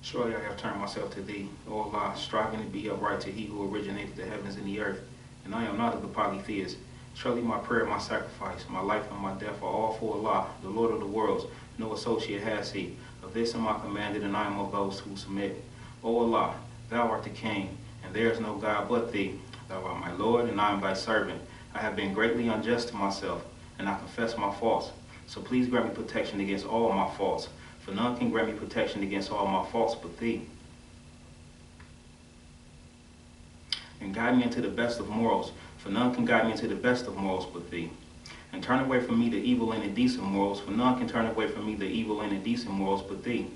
Surely I have turned myself to thee, O Allah, striving to be upright to he who originated the heavens and the earth. And I am not of the polytheists. Surely my prayer, my sacrifice, my life and my death are all for Allah, the Lord of the worlds. No associate has he. Of this am I commanded, and I am of those who submit. O Allah, thou art the King, and there is no God but thee. Thou art my Lord, and I am thy servant. I have been greatly unjust to myself, and I confess my faults. So please grant me protection against all my faults, for none can grant me protection against all my faults but thee. And guide me into the best of morals, for none can guide me into the best of morals but thee. And turn away from me the evil and indecent morals, for none can turn away from me the evil and indecent morals but thee.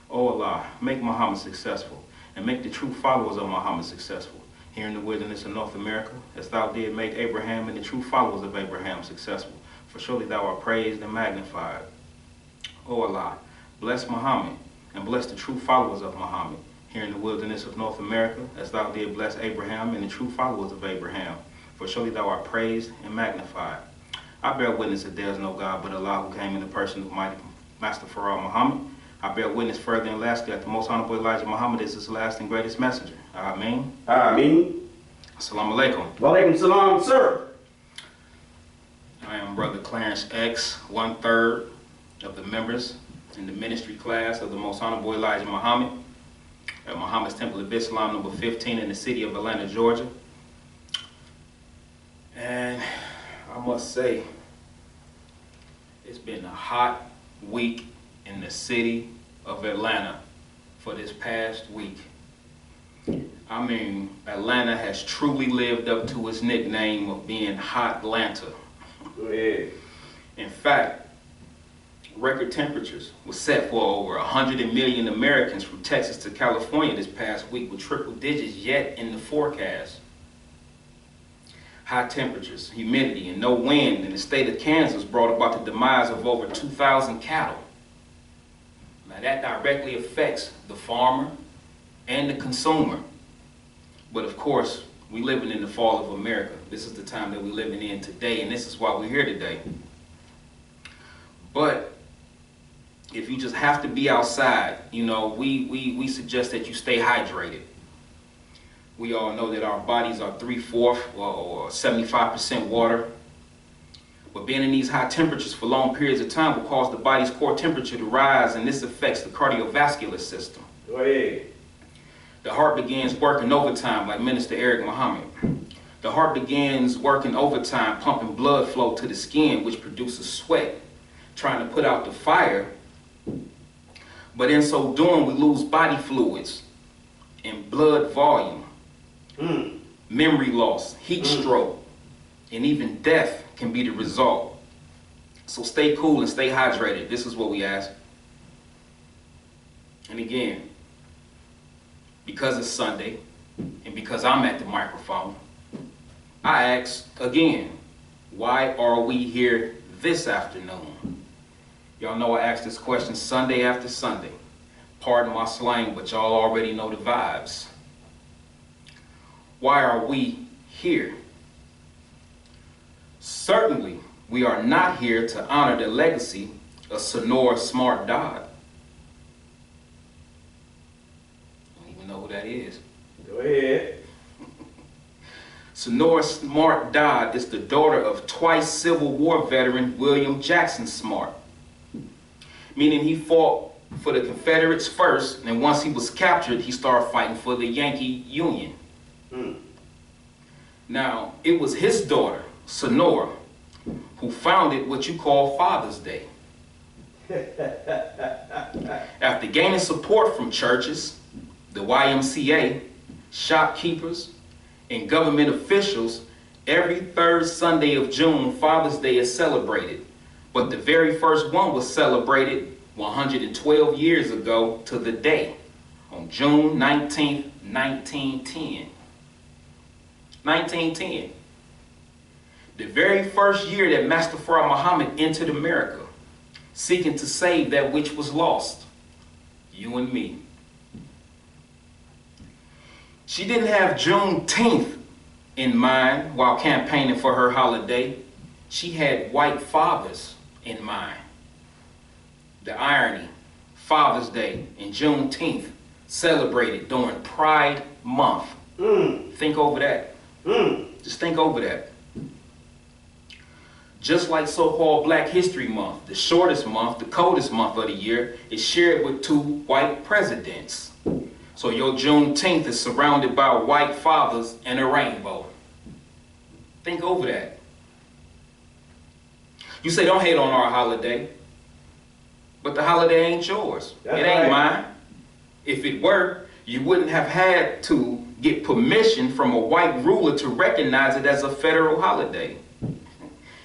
O Allah, make Muhammad successful, and make the true followers of Muhammad successful, here in the wilderness of North America, as thou did make Abraham and the true followers of Abraham successful, for surely thou art praised and magnified. O Allah, bless Muhammad, and bless the true followers of Muhammad, here in the wilderness of North America, as thou did bless Abraham and the true followers of Abraham, for surely thou art praised and magnified. I bear witness that there is no God but Allah, who came in the person of mighty Master Farah Muhammad. I bear witness further and lastly that the most honorable Elijah Muhammad is his last and greatest messenger. Ameen. Ameen. Assalamu alaikum. Wa alaikum salam, sir. I am Brother Clarence X, 1/3 of the members in the ministry class of the most honorable Elijah Muhammad at Muhammad's Temple of Islam, number 15 in the city of Atlanta, Georgia. And I must say, it's been a hot week in the city of Atlanta for this past week. I mean, Atlanta has truly lived up to its nickname of being Hot Atlanta. Go ahead. In fact, record temperatures were set for over 100 million Americans from Texas to California this past week, with triple digits yet in the forecast. High temperatures, humidity, and no wind in the state of Kansas brought about the demise of over 2,000 cattle. Now that directly affects the farmer and the consumer. But of course, we living in the fall of America. This is the time that we're living in today, and this is why we're here today. But if you just have to be outside, you know, we suggest that you stay hydrated. We all know that our bodies are 3/4 or 75% water. But being in these high temperatures for long periods of time will cause the body's core temperature to rise, and this affects the cardiovascular system. Go ahead. The heart begins working overtime, like Minister Eric Muhammad. The heart begins working overtime, pumping blood flow to the skin, which produces sweat, trying to put out the fire. But in so doing, we lose body fluids and blood volume, memory loss, heat stroke, and even death can be the result. So stay cool and stay hydrated. This is what we ask. And again, because it's Sunday and because I'm at the microphone, I ask again, why are we here this afternoon? Y'all know I ask this question Sunday after Sunday. Pardon my slang, but y'all already know the vibes. Why are we here? Certainly, we are not here to honor the legacy of Sonora Smart Dodd. I don't even know who that is. Go ahead. Sonora Smart Dodd is the daughter of twice Civil War veteran William Jackson Smart, meaning he fought for the Confederates first, and once he was captured, he started fighting for the Yankee Union. Now, it was his daughter, Sonora, who founded what you call Father's Day. After gaining support from churches, the YMCA, shopkeepers, and government officials, every third Sunday of June, Father's Day is celebrated. But the very first one was celebrated 112 years ago to the day, on June 19th, 1910. 1910. The very first year that Master Farah Muhammad entered America, seeking to save that which was lost, you and me. She didn't have Juneteenth in mind while campaigning for her holiday. She had white fathers in mind. The irony, Father's Day and Juneteenth celebrated during Pride Month. Think over that. Just think over that. Just like so-called Black History Month, the shortest month, the coldest month of the year, is shared with 2 white presidents. So your Juneteenth is surrounded by white fathers and a rainbow. Think over that. You say, don't hate on our holiday. But the holiday ain't yours. That's it ain't right. mine. If it were, you wouldn't have had to get permission from a white ruler to recognize it as a federal holiday.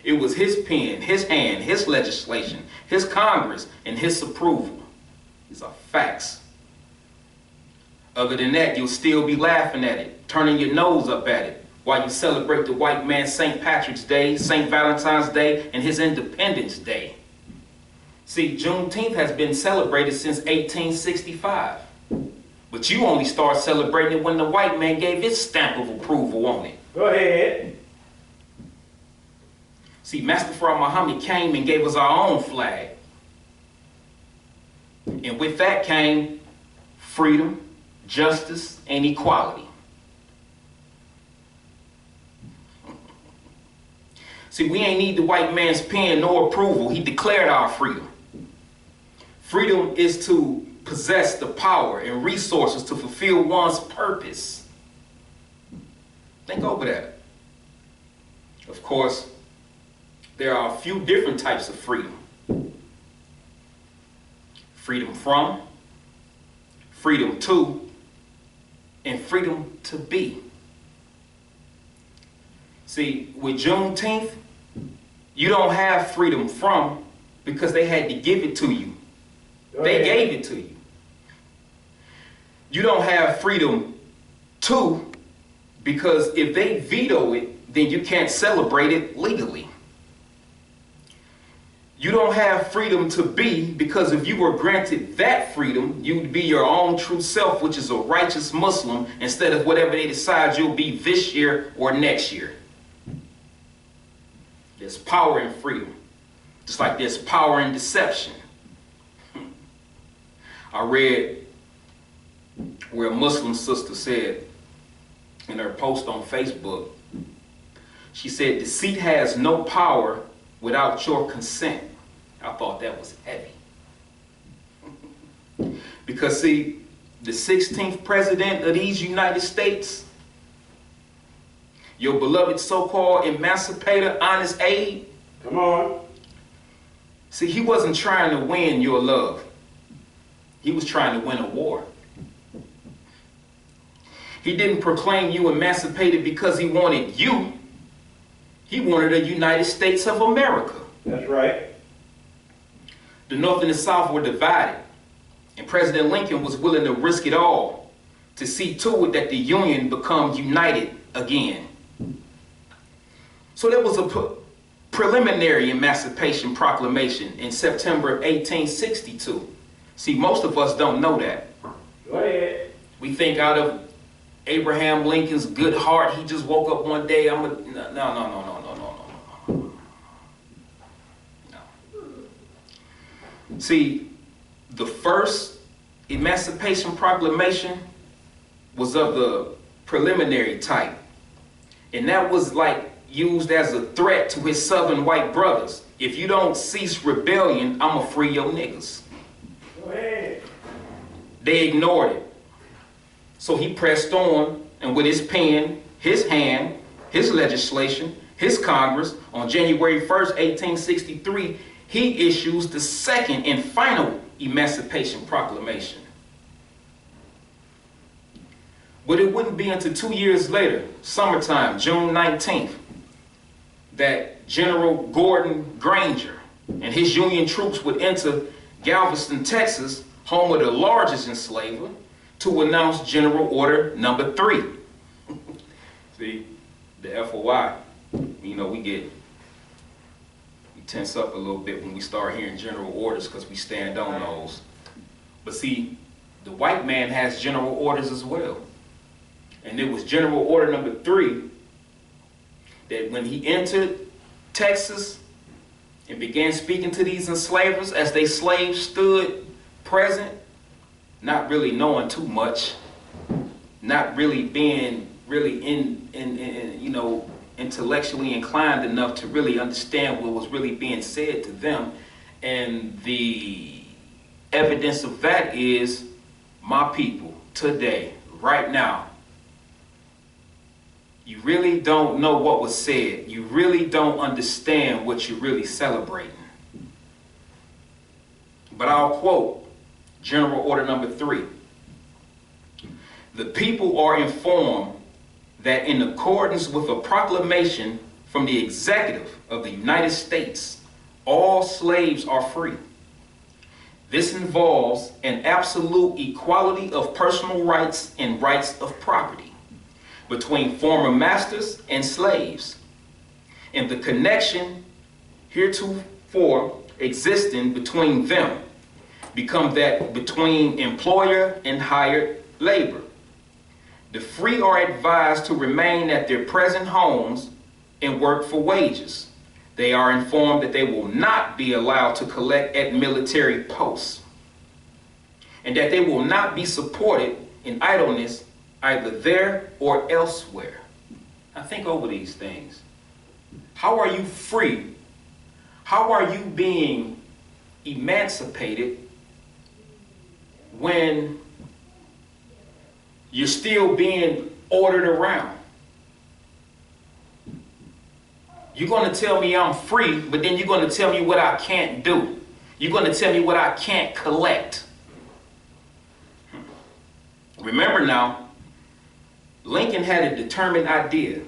It was his pen, his hand, his legislation, his Congress, and his approval. These are facts. Other than that, you'll still be laughing at it, turning your nose up at it, while you celebrate the white man's St. Patrick's Day, St. Valentine's Day, and his Independence Day. See, Juneteenth has been celebrated since 1865. But you only start celebrating it when the white man gave his stamp of approval on it. Go ahead. See, Mustafa Muhammad came and gave us our own flag. And with that came freedom, justice, and equality. See, we ain't need the white man's pen nor approval. He declared our freedom. Freedom is to possess the power and resources to fulfill one's purpose. Think over that. Of course, there are a few different types of freedom. Freedom from, freedom to, and freedom to be. See, with Juneteenth, you don't have freedom from because they had to give it to you. They gave it to you. You don't have freedom to because if they veto it, then you can't celebrate it legally. You don't have freedom to be because if you were granted that freedom, you'd be your own true self, which is a righteous Muslim, instead of whatever they decide you'll be this year or next year. There's power in freedom, just like there's power in deception. I read where a Muslim sister said in her post on Facebook, she said, deceit has no power without your consent. I thought that was heavy. Because see, the 16th president of these United States, your beloved so-called emancipator, Honest Abe. Come on. See, he wasn't trying to win your love. He was trying to win a war. He didn't proclaim you emancipated because he wanted you. He wanted a United States of America. That's right. The North and the South were divided, and President Lincoln was willing to risk it all to see to it that the Union becomes united again. So there was a preliminary Emancipation Proclamation in September of 1862. See, most of us don't know that. Go ahead. We think out of Abraham Lincoln's good heart, he just woke up one day, no. See, the first Emancipation Proclamation was of the preliminary type. And that was like used as a threat to his southern white brothers. If you don't cease rebellion, I'ma free your niggas. Go ahead. They ignored it. So he pressed on, and with his pen, his hand, his legislation, his Congress, on January 1st, 1863, he issues the second and final Emancipation Proclamation. But it wouldn't be until 2 years later, summertime, June 19th, that General Gordon Granger and his Union troops would enter Galveston, Texas, home of the largest enslaver, to announce General Order Number 3. See, the FOI, you know, we tense up a little bit when we start hearing general orders because we stand on those. But see, the white man has general orders as well. And it was General Order Number 3 that when he entered Texas and began speaking to these enslavers as they slaves stood present, not really knowing too much, not really being really intellectually inclined enough to really understand what was really being said to them. And the evidence of that is my people today, right now. You really don't know what was said. You really don't understand what you're really celebrating. But I'll quote General Order Number 3. The people are informed that in accordance with a proclamation from the executive of the United States, all slaves are free. This involves an absolute equality of personal rights and rights of property between former masters and slaves, and the connection heretofore existing between them become that between employer and hired labor. The free are advised to remain at their present homes and work for wages. They are informed that they will not be allowed to collect at military posts, and that they will not be supported in idleness either there or elsewhere. Now think over these things. How are you free? How are you being emancipated when you're still being ordered around? You're going to tell me I'm free, but then you're going to tell me what I can't do. You're going to tell me what I can't collect. Remember now, Lincoln had a determined idea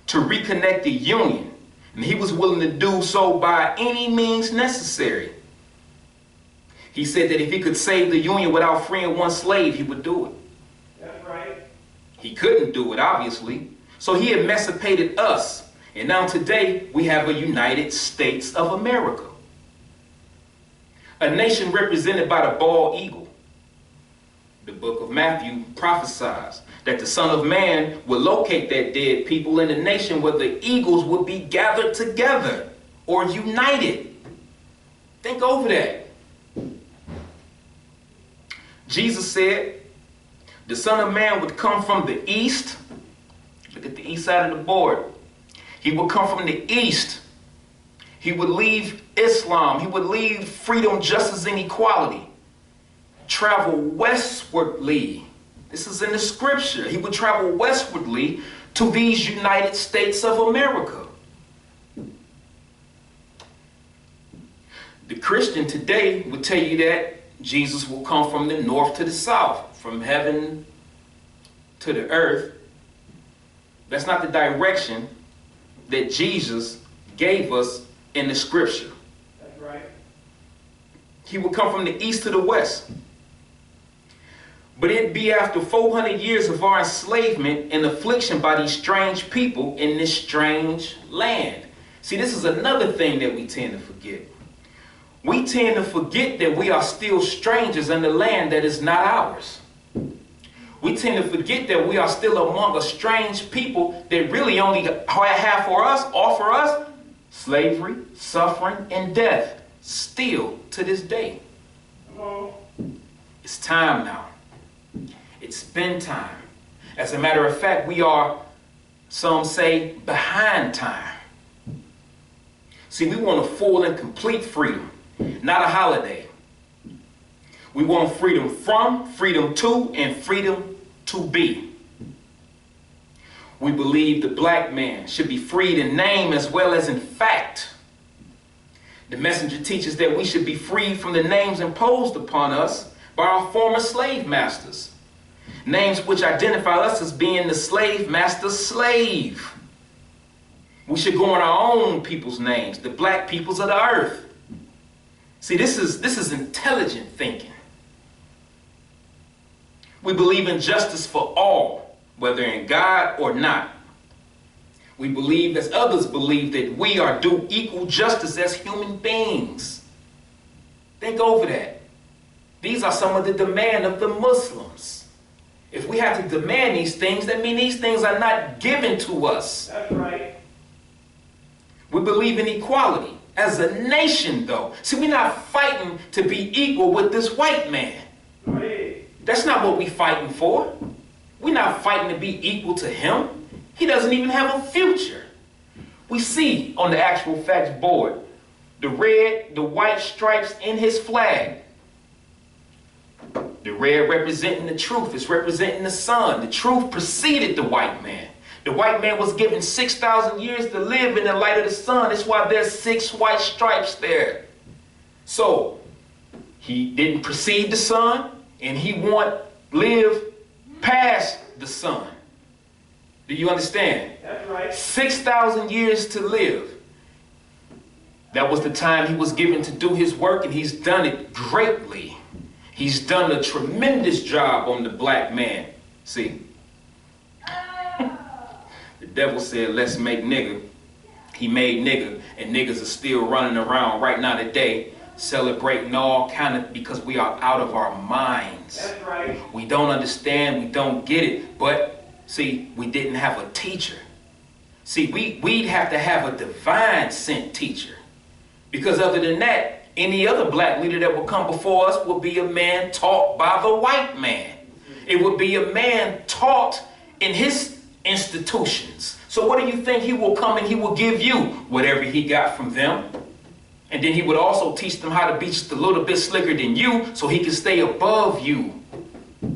to reconnect the Union, and he was willing to do so by any means necessary. He said that if he could save the Union without freeing one slave, he would do it. That's right. He couldn't do it, obviously. So he emancipated us. And now today, we have a United States of America. A nation represented by the bald eagle. The book of Matthew prophesies that the Son of Man will locate that dead people in a nation where the eagles would be gathered together or united. Think over that. Jesus said the Son of Man would come from the east. Look at the east side of the board. He would come from the east. He would leave Islam. He would leave freedom, justice, and equality. Travel westwardly. This is in the scripture. He would travel westwardly to these United States of America. The Christian today would tell you that Jesus will come from the north to the south, from heaven to the earth. That's not the direction that Jesus gave us in the scripture. That's right. He would come from the east to the west. But it'd be after 400 years of our enslavement and affliction by these strange people in this strange land. See, this is another thing that we tend to forget. We tend to forget that we are still strangers in the land that is not ours. We tend to forget that we are still among a strange people that really only have for us, offer us, slavery, suffering, and death, still to this day. Come on. It's time now. It's been time. As a matter of fact, we are, some say, behind time. See, we want a full and complete freedom, not a holiday. We want freedom from, freedom to, and freedom to be. We believe the black man should be freed in name as well as in fact. The messenger teaches that we should be freed from the names imposed upon us by our former slave masters. Names which identify us as being the slave master's slave. We should go on our own people's names, the black peoples of the earth. See, this is intelligent thinking. We believe in justice for all, whether in God or not. We believe, as others believe, that we are due equal justice as human beings. Think over that. These are some of the demand of the Muslims. If we have to demand these things, that means these things are not given to us. That's right. We believe in equality as a nation, though. See, we're not fighting to be equal with this white man. Go ahead. That's not what we're fighting for. We're not fighting to be equal to him. He doesn't even have a future. We see on the actual facts board the red, the white stripes in his flag. The red representing the truth. It's representing the sun. The truth preceded the white man. The white man was given 6,000 years to live in the light of the sun. That's why there's 6 white stripes there. So he didn't precede the sun, and he won't live past the sun. Do you understand? That's right. 6,000 years to live. That was the time he was given to do his work, and he's done it greatly. He's done a tremendous job on the black man. See? The devil said, let's make nigger. He made nigger, and niggas are still running around right now today, celebrating all kind of, because we are out of our minds. That's right. We don't understand, we don't get it, but see, we didn't have a teacher. See, we'd have to have a divine sent teacher, because other than that, any other black leader that would come before us would be a man taught by the white man. It would be a man taught in his institutions. So what do you think? He will come and he will give you whatever he got from them. And then he would also teach them how to be just a little bit slicker than you so he can stay above you.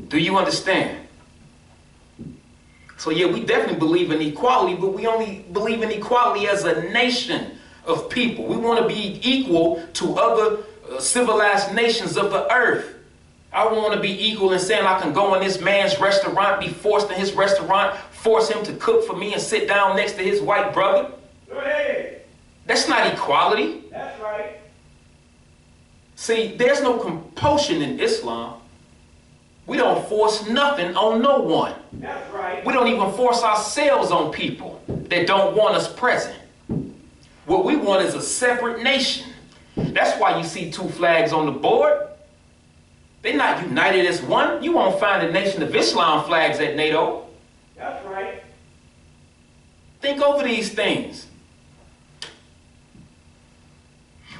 Do you understand? So yeah, we definitely believe in equality, but we only believe in equality as a nation of people. We want to be equal to other civilized nations of the earth. I want to be equal in saying I can go in this man's restaurant, be forced in his restaurant, force him to cook for me and sit down next to his white brother. Go ahead. That's not equality. That's right. See, there's no compulsion in Islam. We don't force nothing on no one. That's right. We don't even force ourselves on people that don't want us present. What we want is a separate nation. That's why you see 2 flags on the board. They're not united as one. You won't find the Nation of Islam flags at NATO. That's right. Think over these things.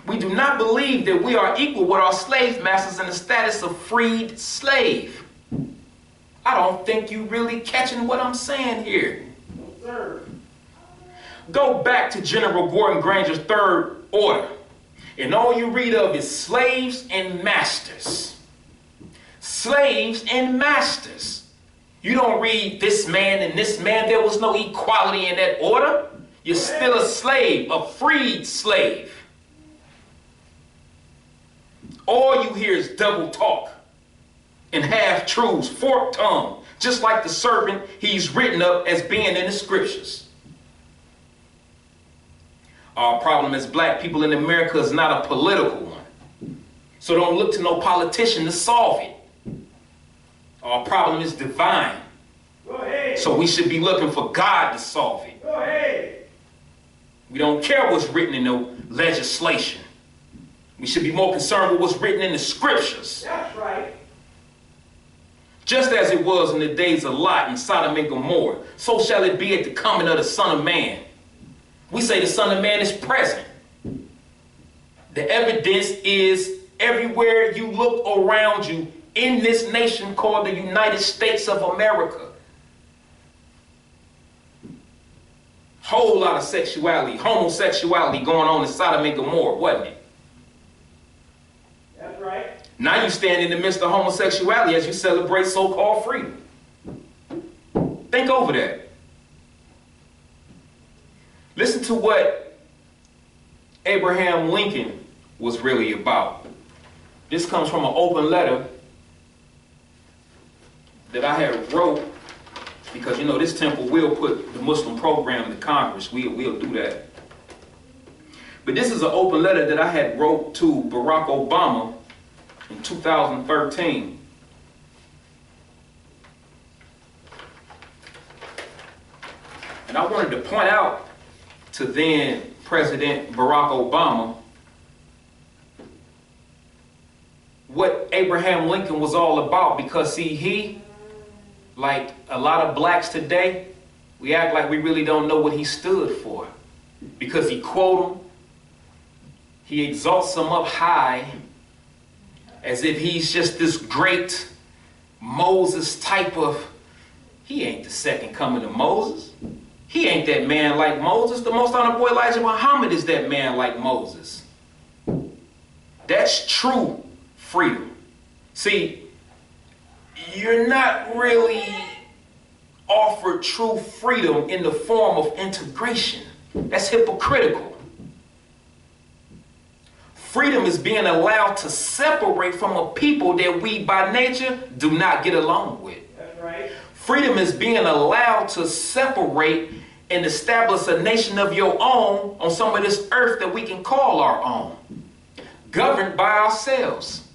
We do not believe that we are equal with our slave masters in the status of freed slave. I don't think you really catching what I'm saying here. No, sir. Go back to General Gordon Granger's third order, and all you read of is slaves and masters. Slaves and masters. You don't read this man and this man. There was no equality in that order. You're still a slave, a freed slave. All you hear is double talk and half-truths, forked tongue, just like the serpent he's written up as being in the scriptures. Our problem as black people in America is not a political one. So don't look to no politician to solve it. Our problem is divine. Go ahead. So we should be looking for God to solve it. Go ahead. We don't care what's written in the legislation. We should be more concerned with what's written in the scriptures. That's right. Just as it was in the days of Lot and Sodom and Gomorrah, so shall it be at the coming of the Son of Man. We say the Son of Man is present. The evidence is everywhere you look around you in this nation called the United States of America. Whole lot of sexuality, homosexuality going on in Sodom and Gomorrah, wasn't it? That's right. Now you stand in the midst of homosexuality as you celebrate so-called freedom. Think over that. Listen to what Abraham Lincoln was really about. This comes from an open letter that I had wrote, because you know this temple will put the Muslim program to Congress. We'll do that. But this is an open letter that I had wrote to Barack Obama in 2013. And I wanted to point out to then President Barack Obama what Abraham Lincoln was all about, because see, he, like a lot of blacks today, we act like we really don't know what he stood for, because he quote him, he exalts him up high as if he's just this great Moses type of, he ain't the second coming of Moses. He ain't that man like Moses. The most honorable Elijah Muhammad is that man like Moses. That's true freedom. See, you're not really offered true freedom in the form of integration. That's hypocritical. Freedom is being allowed to separate from a people that we by nature do not get along with. That's right. Freedom is being allowed to separate and establish a nation of your own on some of this earth that we can call our own. Governed by ourselves.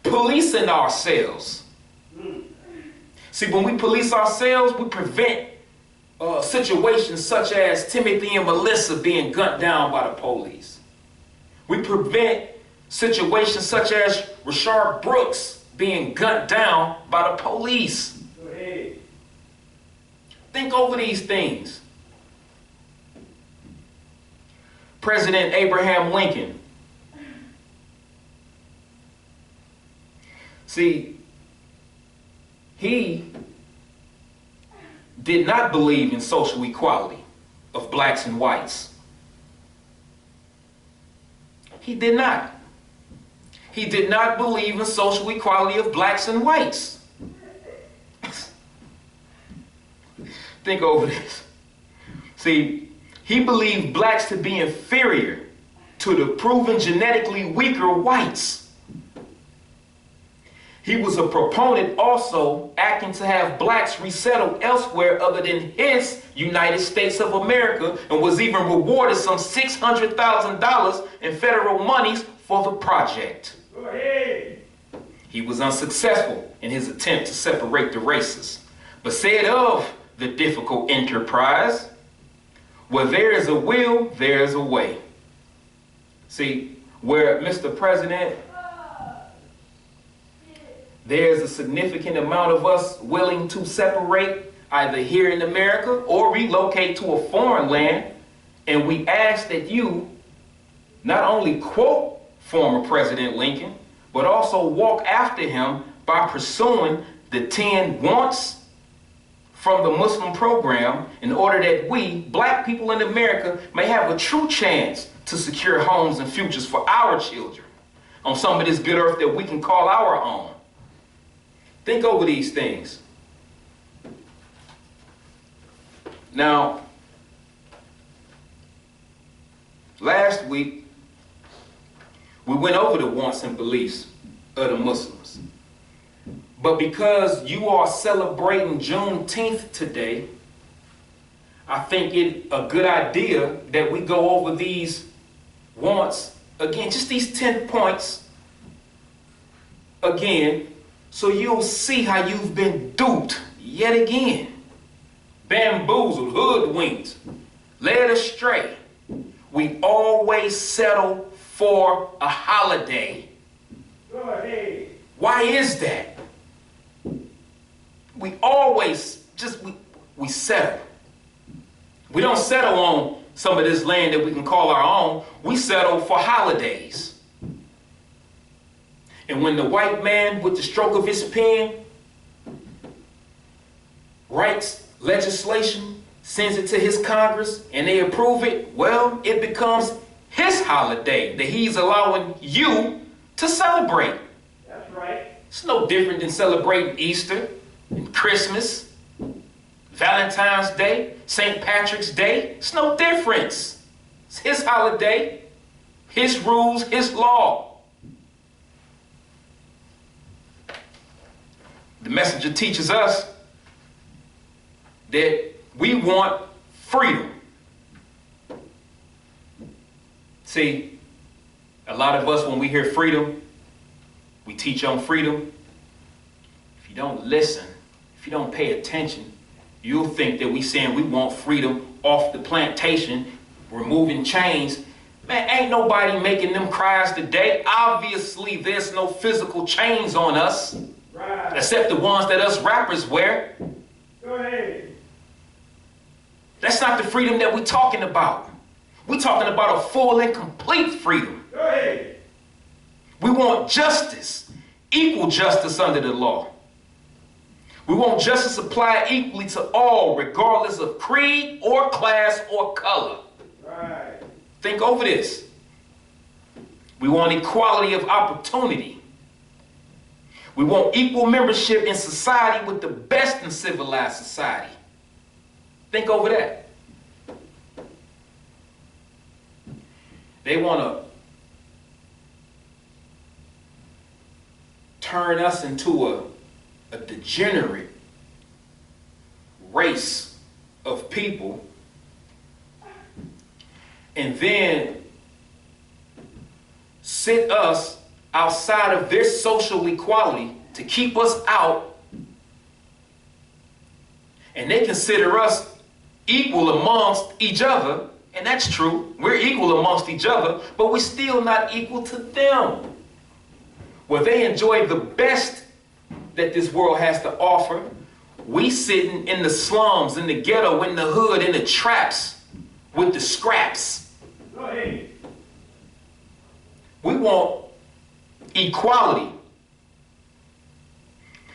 Policing ourselves. See, when we police ourselves, we prevent situations such as Timothy and Melissa being gunned down by the police. We prevent situations such as Rayshard Brooks being gunned down by the police. Go ahead. Think over these things. President Abraham Lincoln. See, he did not believe in social equality of blacks and whites. He did not. He did not believe in social equality of blacks and whites. Think over this. See, he believed blacks to be inferior to the proven genetically weaker whites. He was a proponent also acting to have blacks resettled elsewhere other than his United States of America, and was even rewarded some $600,000 in federal monies for the project. Go ahead. He was unsuccessful in his attempt to separate the races, but said of the difficult enterprise, where there is a will, there is a way. See, where Mr. President, there's a significant amount of us willing to separate either here in America or relocate to a foreign land. And we ask that you not only quote former President Lincoln, but also walk after him by pursuing the 10 wants from the Muslim program in order that we, black people in America, may have a true chance to secure homes and futures for our children on some of this good earth that we can call our own. Think over these things. Now, last week, we went over the wants and beliefs of the Muslims. But because you are celebrating Juneteenth today, I think it a good idea that we go over these wants again, just these 10 points again, so you'll see how you've been duped yet again, bamboozled, hoodwinked, led astray. We always settle for a holiday. Go ahead. Why is that? We always we settle. We don't settle on some of this land that we can call our own. We settle for holidays. And when the white man, with the stroke of his pen, writes legislation, sends it to his Congress, and they approve it, well, it becomes his holiday that he's allowing you to celebrate. That's right. It's no different than celebrating Easter and Christmas, Valentine's Day, St. Patrick's Day. It's no difference. It's his holiday, his rules, his law. The messenger teaches us that we want freedom. See, a lot of us, when we hear freedom, we teach on freedom. If you don't listen, if you don't pay attention, you'll think that we saying we want freedom off the plantation, removing chains. Man, ain't nobody making them cries today. Obviously, there's no physical chains on us. Right. Except the ones that us rappers wear. Go ahead. That's not the freedom that we're talking about. We're talking about a full and complete freedom. Go ahead. We want justice, equal justice under the law. We want justice applied equally to all, regardless of creed or class or color. Right. Think over this. We want equality of opportunity. We want equal membership in society with the best in civilized society. Think over that. They want to turn us into a degenerate race of people, and then sit us outside of their social equality to keep us out, and they consider us equal amongst each other, and that's true. We're equal amongst each other, but we're still not equal to them. Well, they enjoy the best that this world has to offer. We sitting in the slums, in the ghetto, in the hood, in the traps, with the scraps. Go ahead. We want equality.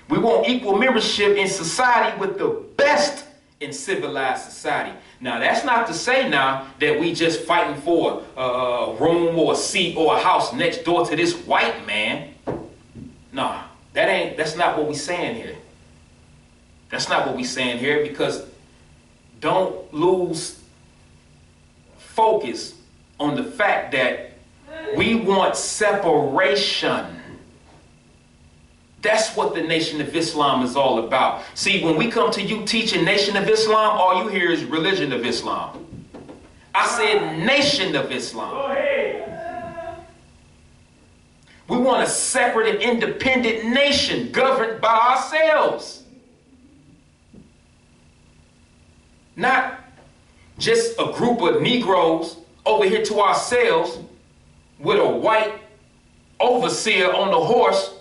We want equal membership in society with the best in civilized society. Now, that's not to say now that we just fighting for a room or a seat or a house next door to this white man. Nah, that's not what we're saying here. That's not what we're saying here, because don't lose focus on the fact that we want separation. That's what the Nation of Islam is all about. See, when we come to you teaching Nation of Islam, all you hear is religion of Islam. I said Nation of Islam. Go ahead. We want a separate and independent nation governed by ourselves. Not just a group of Negroes over here to ourselves with a white overseer on the horse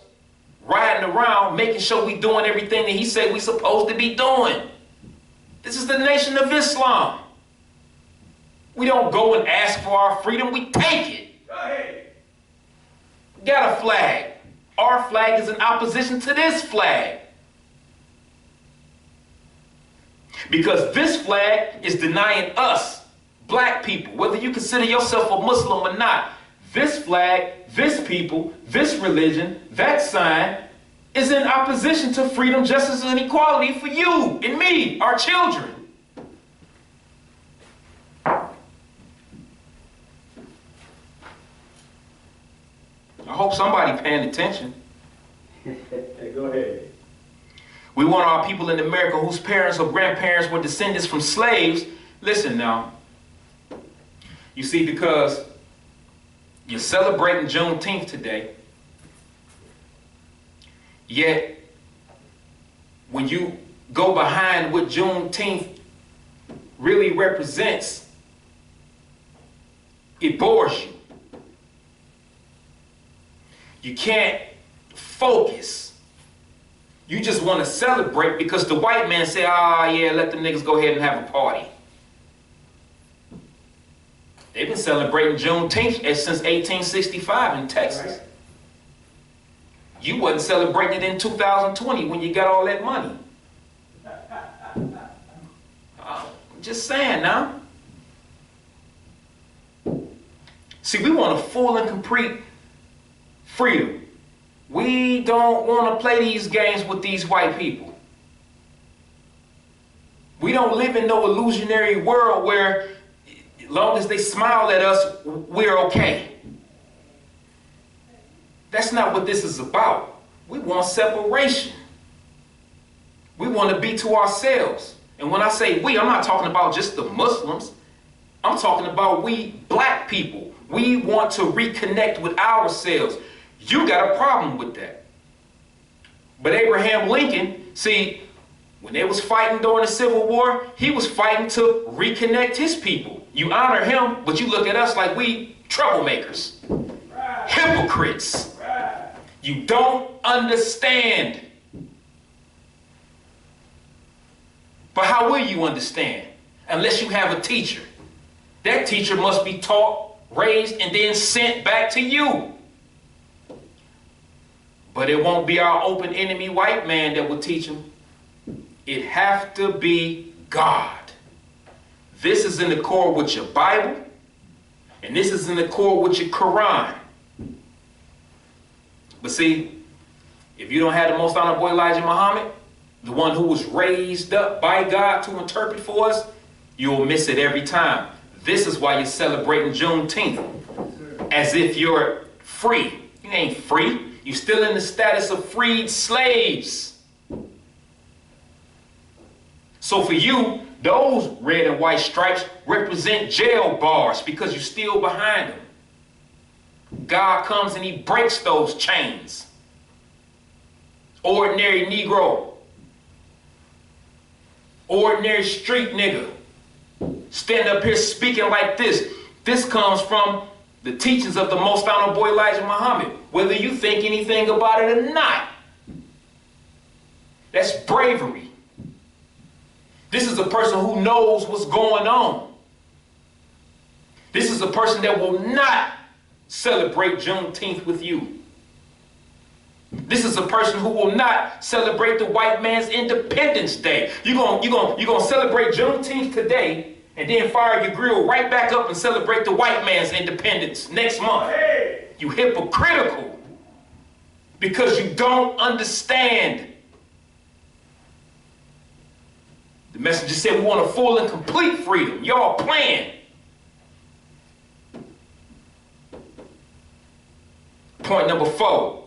riding around making sure we doing everything that he said we supposed to be doing. This is the Nation of Islam. We don't go and ask for our freedom, we take it. Go ahead. Got a flag. Our flag is in opposition to this flag. Because this flag is denying us, black people, whether you consider yourself a Muslim or not, this flag, this people, this religion, that sign is in opposition to freedom, justice, and equality for you and me, our children. I hope somebody paying attention. Go ahead. We want our people in America whose parents or grandparents were descendants from slaves. Listen now. You see, because you're celebrating Juneteenth today, yet when you go behind what Juneteenth really represents, it bores you. You can't focus. You just want to celebrate because the white man say, yeah, let them niggas go ahead and have a party. They've been celebrating Juneteenth since 1865 in Texas. Right. You wasn't celebrating it in 2020 when you got all that money. Just saying now. See, we want a full and complete freedom. We don't want to play these games with these white people. We don't live in no illusionary world where as long as they smile at us, we're okay. That's not what this is about. We want separation. We want to be to ourselves. And when I say we, I'm not talking about just the Muslims. I'm talking about we black people. We want to reconnect with ourselves. You got a problem with that. But Abraham Lincoln, see, when they was fighting during the Civil War, he was fighting to reconnect his people. You honor him, but you look at us like we troublemakers, Right. hypocrites. Right. You don't understand. But how will you understand unless you have a teacher? That teacher must be taught, raised, and then sent back to you. But it won't be our open enemy white man that will teach them. It have to be God. This is in accord with your Bible, and this is in accord with your Quran. But see, if you don't have the most honorable Elijah Muhammad, the one who was raised up by God to interpret for us, you'll miss it every time. This is why you're celebrating Juneteenth, as if you're free. You ain't free. You're still in the status of freed slaves. So for you, those red and white stripes represent jail bars because you're still behind them. God comes and he breaks those chains. Ordinary Negro, ordinary street nigga, stand up here speaking like this. This comes from the teachings of the most honorable Elijah Muhammad, whether you think anything about it or not. That's bravery. This is a person who knows what's going on. This is a person that will not celebrate Juneteenth with you. This is a person who will not celebrate the white man's Independence Day. You're gonna celebrate Juneteenth today and then fire your grill right back up and celebrate the white man's independence next month. Hey! You hypocritical because you don't understand. The messenger said we want a full and complete freedom. Y'all playing. Point number 4.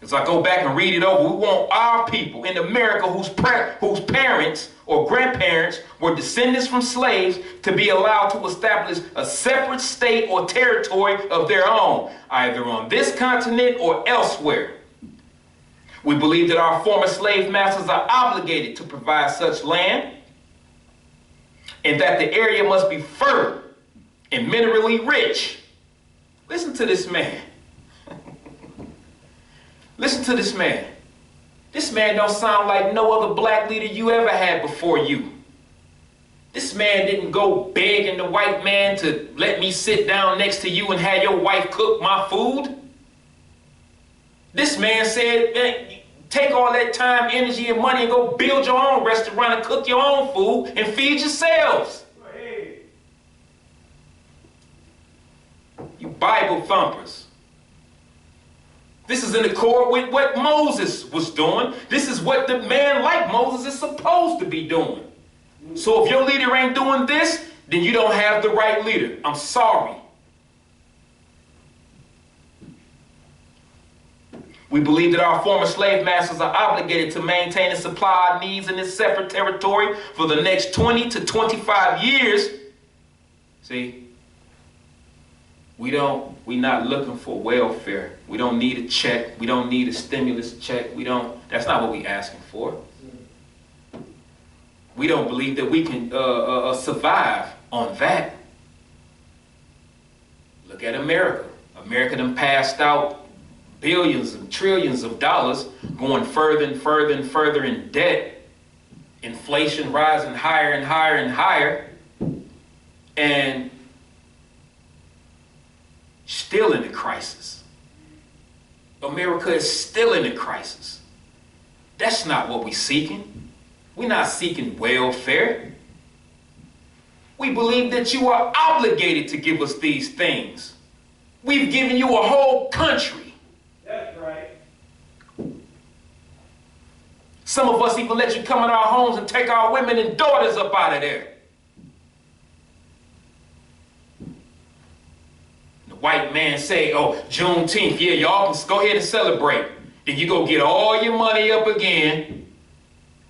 As I go back and read it over, we want our people in America whose parents or grandparents were descendants from slaves to be allowed to establish a separate state or territory of their own, either on this continent or elsewhere. We believe that our former slave masters are obligated to provide such land, and that the area must be fertile and minerally rich. Listen to this man. Listen to this man. This man don't sound like no other black leader you ever had before you. This man didn't go begging the white man to let me sit down next to you and have your wife cook my food. This man said, man, take all that time, energy, and money and go build your own restaurant and cook your own food and feed yourselves. Hey! You Bible thumpers. This is in accord with what Moses was doing. This is what the man like Moses is supposed to be doing. So if your leader ain't doing this, then you don't have the right leader. I'm sorry. We believe that our former slave masters are obligated to maintain and supply our needs in this separate territory for the next 20 to 25 years. See? We're not looking for welfare. We don't need a check. We don't need a stimulus check. That's not what we're asking for. We don't believe that we can survive on that. Look at America. America done passed out billions and trillions of dollars, going further and further and further in debt. Inflation rising higher and higher and higher. And still in a crisis. America is still in a crisis. That's not what we're seeking. We're not seeking welfare. We believe that you are obligated to give us these things. We've given you a whole country. That's right. Some of us even let you come in our homes and take our women and daughters up out of there. White man say, oh, Juneteenth, yeah, y'all can go ahead and celebrate. Then you go get all your money up again,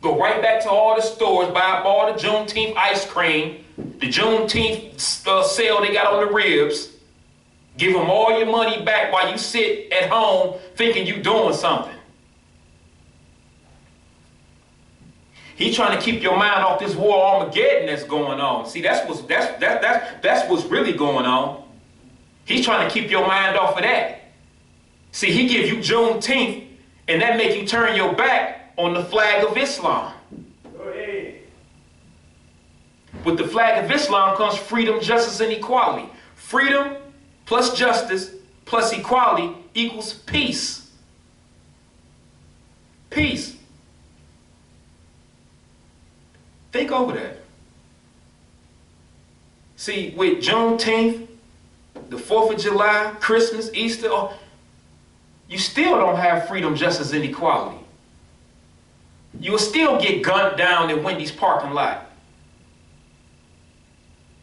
go right back to all the stores, buy up all the Juneteenth ice cream, the Juneteenth sale they got on the ribs, give them all your money back while you sit at home thinking you doing something. He's trying to keep your mind off this war Armageddon that's going on. See, that's what's really going on. He's trying to keep your mind off of that. See, he gives you Juneteenth, and that make you turn your back on the flag of Islam. Go ahead. With the flag of Islam comes freedom, justice, and equality. Freedom plus justice plus equality equals peace. Peace. Think over that. See, with Juneteenth, the 4th of July, Christmas, Easter, you still don't have freedom, justice, and equality. You'll still get gunned down in Wendy's parking lot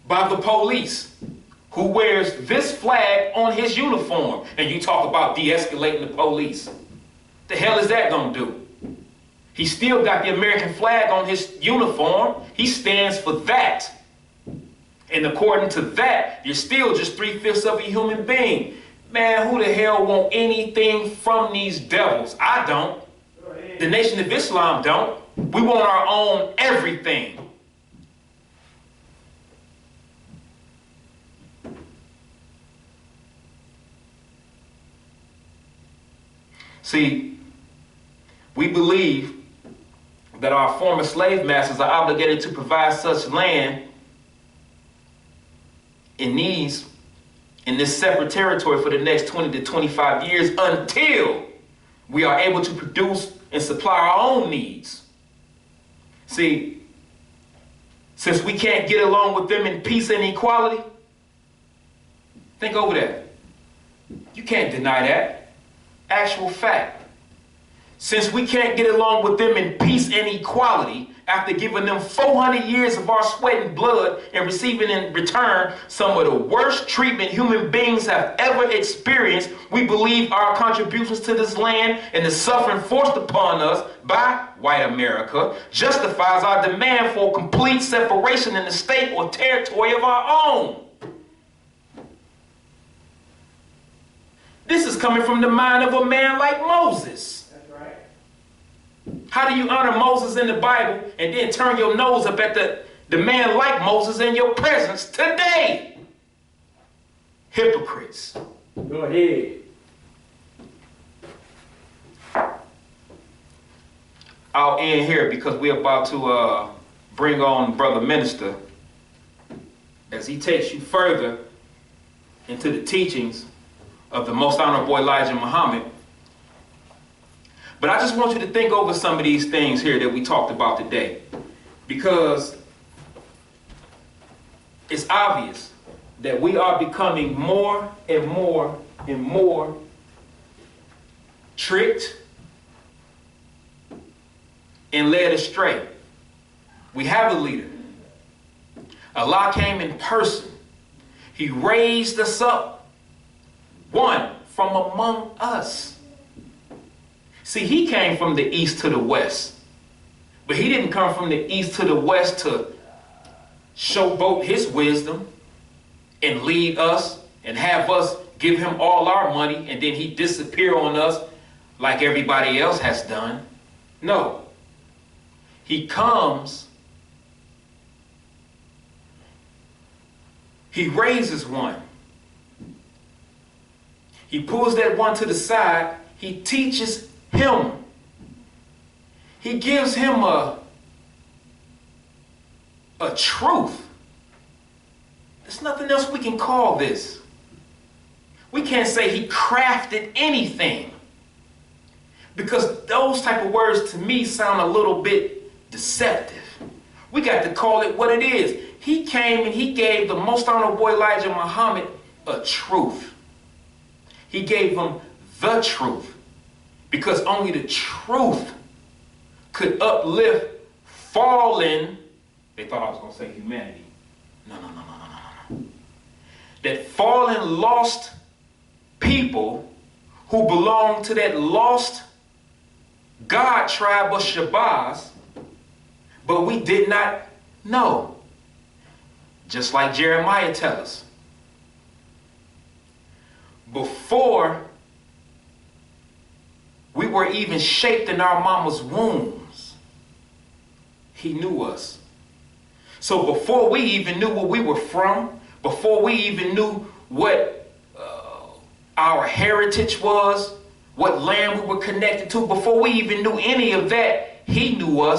by the police who wears this flag on his uniform. And you talk about de-escalating the police. The hell is that gonna do? He still got the American flag on his uniform. He stands for that. And according to that, you're still just 3/5 of a human being. Man, who the hell want anything from these devils? I don't. The Nation of Islam don't. We want our own everything. See, we believe that our former slave masters are obligated to provide such land in this separate territory for the next 20 to 25 years until we are able to produce and supply our own needs. See, since we can't get along with them in peace and equality, think over that. You can't deny that. Actual fact. Since we can't get along with them in peace and equality, after giving them 400 years of our sweat and blood and receiving in return some of the worst treatment human beings have ever experienced, we believe our contributions to this land and the suffering forced upon us by white America justifies our demand for complete separation in the state or territory of our own. This is coming from the mind of a man like Moses. How do you honor Moses in the Bible and then turn your nose up at the man like Moses in your presence today? Hypocrites. Go ahead. I'll end here because we're about to bring on Brother Minister as he takes you further into the teachings of the Most Honorable Elijah Muhammad. But I just want you to think over some of these things here that we talked about today, because it's obvious that we are becoming more and more and more tricked and led astray. We have a leader. Allah came in person. He raised us up, one from among us. See, he came from the east to the west, but he didn't come from the east to the west to showboat his wisdom and lead us and have us give him all our money and then he disappear on us like everybody else has done. No. He comes, he raises one. He pulls that one to the side. He teaches him. He gives him a truth. There's nothing else we can call this. We can't say he crafted anything, because those type of words to me sound a little bit deceptive. We got to call it what it is. He came and he gave the Most Honorable Elijah Muhammad a truth. He gave him the truth. Because only the truth could uplift fallen, they thought I was going to say humanity. No. That fallen, lost people who belong to that lost God tribe of Shabazz, but we did not know. Just like Jeremiah tells us. Before we were even shaped in our mama's wombs, he knew us. So before we even knew where we were from, before we even knew what our heritage was, what land we were connected to, before we even knew any of that, he knew us.